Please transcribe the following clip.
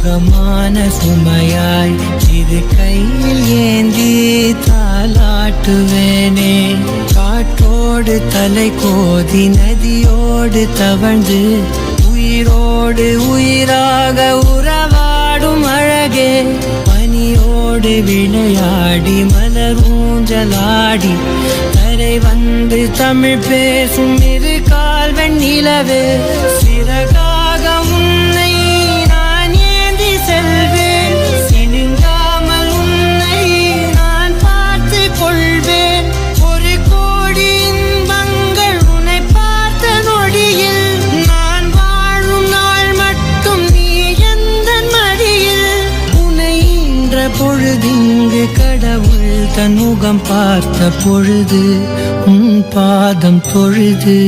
சுகமான சுமையாய் இது கையில் ஏந்தி தாலாட்டுவேனே. காற்றோடு தலை கோதி நதியோடு தவழ்ந்து உயிரோடு உயிராக உறவாடும் அழகே. பனியோடு விளையாடி மலரூஞ்சலாடி கரை வந்து தமிழ் பேசும் இரு கால் வெண்ணிலவே. சிறகாக உன்னை நான் ஏந்தி செல்வேன், சினுங்காமல் உன்னை நான் பார்த்து கொள்வேன். ஒரு கோடி இன்பங்கள் உன்னை பார்த்த நொடியில் நான் வாழும் நாள் மட்டும் நீ எந்த மடியில். உன்னை ஈன்ற பொழுதிங்கு கடவுள் தன் முகம் பார்த்த பொழுது உன் பாதம் தொழுது